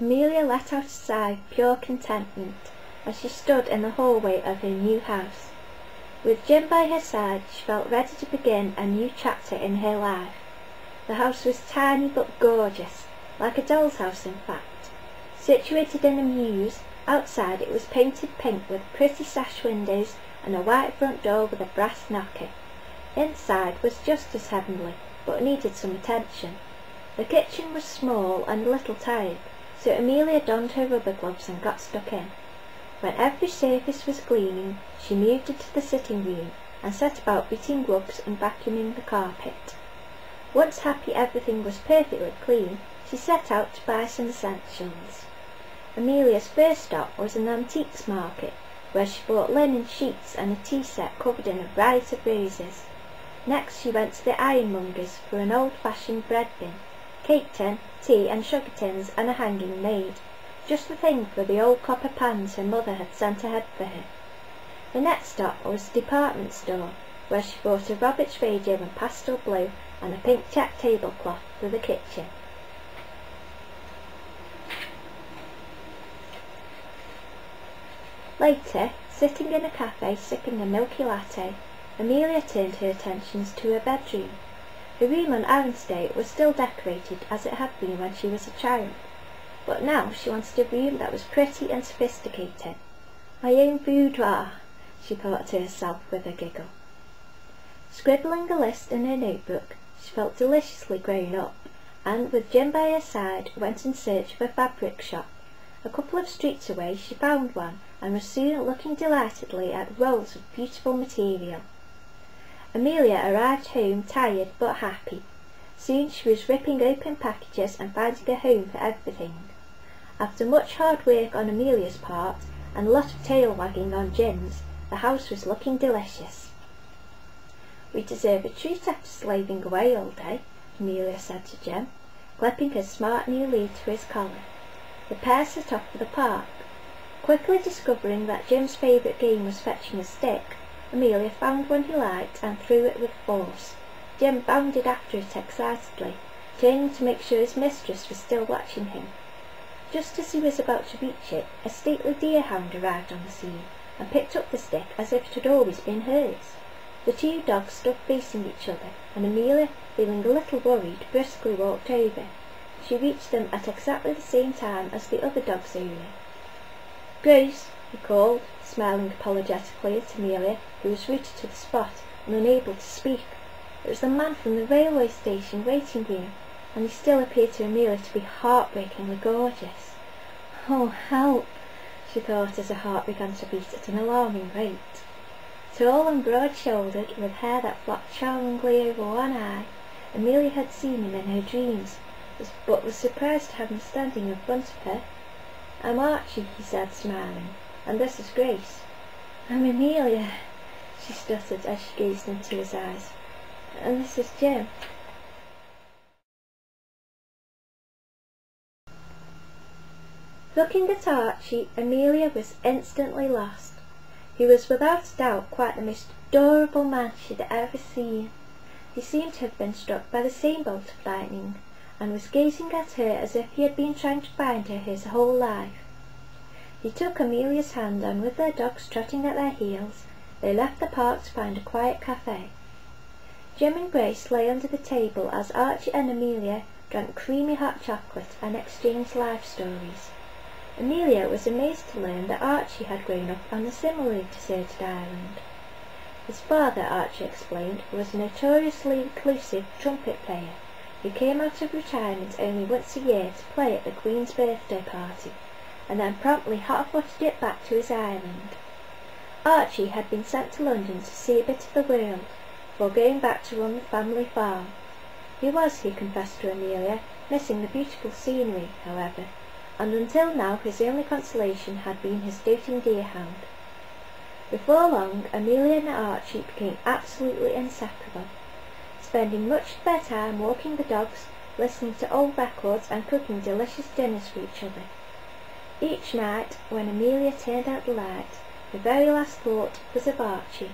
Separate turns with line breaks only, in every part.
Amelia let out a sigh of pure contentment as she stood in the hallway of her new house. With Jim by her side, she felt ready to begin a new chapter in her life. The house was tiny but gorgeous, like a doll's house in fact. Situated in a mews, outside it was painted pink with pretty sash windows and a white front door with a brass knocker. Inside was just as heavenly, but needed some attention. The kitchen was small and a little tired, so Amelia donned her rubber gloves and got stuck in. When every surface was gleaming, she moved into the sitting room and set about beating rugs and vacuuming the carpet. Once happy everything was perfectly clean, she set out to buy some essentials. Amelia's first stop was an antiques market, where she bought linen sheets and a tea set covered in a riot of roses. Next she went to the ironmonger's for an old-fashioned bread bin, cake tin, tea and sugar tins and a hanging maid, just the thing for the old copper pans her mother had sent ahead for her. The next stop was a department store, where she bought a Roberts radio in pastel blue and a pink check tablecloth for the kitchen. Later, sitting in a cafe sipping a milky latte, Amelia turned her attentions to her bedroom. Her room on Aronstate was still decorated as it had been when she was a child, but now she wanted a room that was pretty and sophisticated. "My own boudoir," she thought to herself with a giggle. Scribbling a list in her notebook, she felt deliciously grown up, and with Jim by her side went in search of a fabric shop. A couple of streets away she found one, and was soon looking delightedly at rolls of beautiful material. Amelia arrived home tired but happy. Soon she was ripping open packages and finding a home for everything. After much hard work on Amelia's part, and a lot of tail wagging on Jim's, the house was looking delicious. "We deserve a treat after slaving away all day," Amelia said to Jim, clipping his smart new lead to his collar. The pair set off for the park. Quickly discovering that Jim's favourite game was fetching a stick, Amelia found one he liked and threw it with force. Jim bounded after it excitedly, turning to make sure his mistress was still watching him. Just as he was about to reach it, a stately deerhound arrived on the scene, and picked up the stick as if it had always been hers. The two dogs stood facing each other, and Amelia, feeling a little worried, briskly walked over. She reached them at exactly the same time as the other dog's owner. "Grace," he called, smiling apologetically at Amelia, who was rooted to the spot and unable to speak. It was the man from the railway station waiting room, and he still appeared to Amelia to be heartbreakingly gorgeous. "Oh, help!" she thought as her heart began to beat at an alarming rate. Tall and broad-shouldered, with hair that flopped charmingly over one eye, Amelia had seen him in her dreams, but was surprised to have him standing in front of her. "I'm Archie," he said, smiling, "and this is Grace." "I'm Amelia," she stuttered as she gazed into his eyes, "and this is Jim." Looking at Archie, Amelia was instantly lost. He was without doubt quite the most adorable man she had ever seen. He seemed to have been struck by the same bolt of lightning, and was gazing at her as if he had been trying to find her his whole life. He took Amelia's hand, and with their dogs trotting at their heels, they left the park to find a quiet cafe. Jim and Grace lay under the table as Archie and Amelia drank creamy hot chocolate and exchanged life stories. Amelia was amazed to learn that Archie had grown up on a similarly deserted island. His father, Archie explained, was a notoriously reclusive trumpet player who came out of retirement only once a year to play at the Queen's birthday party, and then promptly hot-footed it back to his island. Archie had been sent to London to see a bit of the world, before going back to run the family farm. He was, he confessed to Amelia, missing the beautiful scenery, however, and until now his only consolation had been his doting deerhound. Before long, Amelia and Archie became absolutely inseparable, spending much of their time walking the dogs, listening to old records and cooking delicious dinners for each other. Each night, when Amelia turned out the light, her very last thought was of Archie,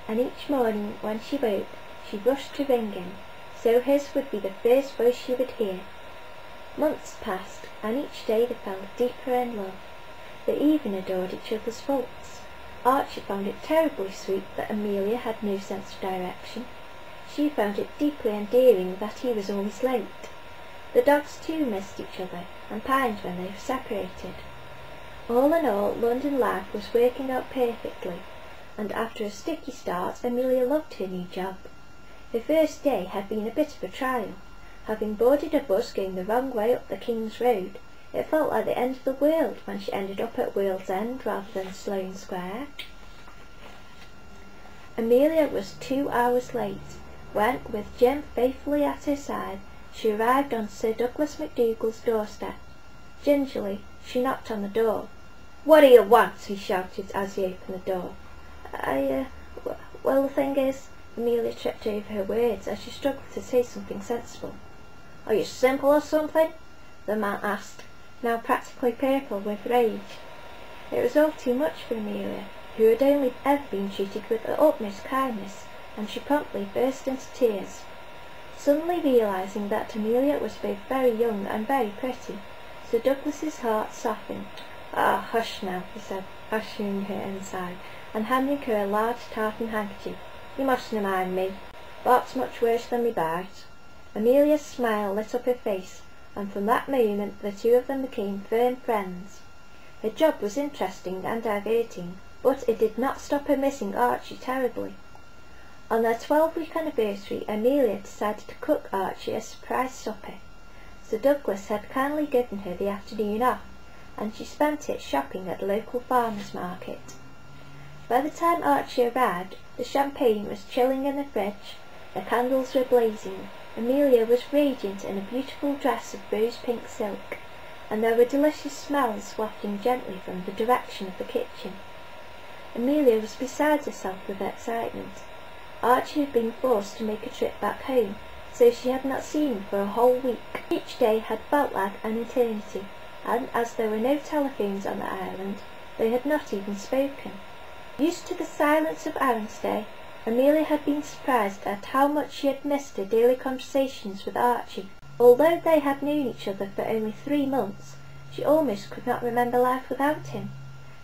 and each morning when she woke, she rushed to ring him, so his would be the first voice she would hear. Months passed, and each day they fell deeper in love. They even adored each other's faults. Archie found it terribly sweet that Amelia had no sense of direction. She found it deeply endearing that he was always late. The dogs too missed each other, and pined when they were separated. All in all, London life was working out perfectly, and after a sticky start, Amelia loved her new job. Her first day had been a bit of a trial. Having boarded a bus going the wrong way up the King's Road, it felt like the end of the world when she ended up at World's End rather than Sloane Square. Amelia was 2 hours late when, with Jim faithfully at her side, she arrived on Sir Douglas MacDougall's doorstep. Gingerly, she knocked on the door. "What do you want?" he shouted as he opened the door. Well, the thing is," Amelia tripped over her words as she struggled to say something sensible. "Are you simple or something?" the man asked, now practically purple with rage. It was all too much for Amelia, who had only ever been treated with the utmost kindness, and she promptly burst into tears. Suddenly realising that Amelia was both very young and very pretty, Sir Douglas's heart softened. "Ah, hush now," he said, ushering her inside, and handing her a large tartan handkerchief. "You mustn't mind me. Bark's much worse than me bite." Amelia's smile lit up her face, and from that moment the two of them became firm friends. Her job was interesting and diverting, but it did not stop her missing Archie terribly. On their 12-week anniversary, Amelia decided to cook Archie a surprise supper. Sir Douglas had kindly given her the afternoon off, and she spent it shopping at the local farmers' market. By the time Archie arrived, the champagne was chilling in the fridge, the candles were blazing, Amelia was radiant in a beautiful dress of rose-pink silk, and there were delicious smells wafting gently from the direction of the kitchen. Amelia was beside herself with excitement. Archie had been forced to make a trip back home, so she had not seen him for a whole week. Each day had felt like an eternity, and as there were no telephones on the island, they had not even spoken. Used to the silence of Arranstay, Amelia had been surprised at how much she had missed her daily conversations with Archie. Although they had known each other for only 3 months, she almost could not remember life without him.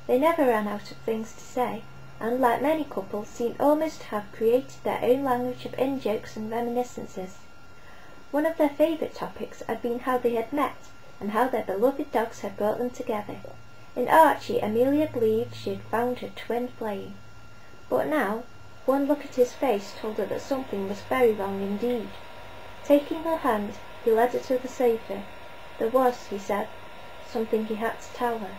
They never ran out of things to say, and like many couples seemed almost to have created their own language of in-jokes and reminiscences. One of their favourite topics had been how they had met, and how their beloved dogs had brought them together. In Archie, Amelia believed she had found her twin flame. But now, one look at his face told her that something was very wrong indeed. Taking her hand, he led her to the sofa. There was, he said, something he had to tell her.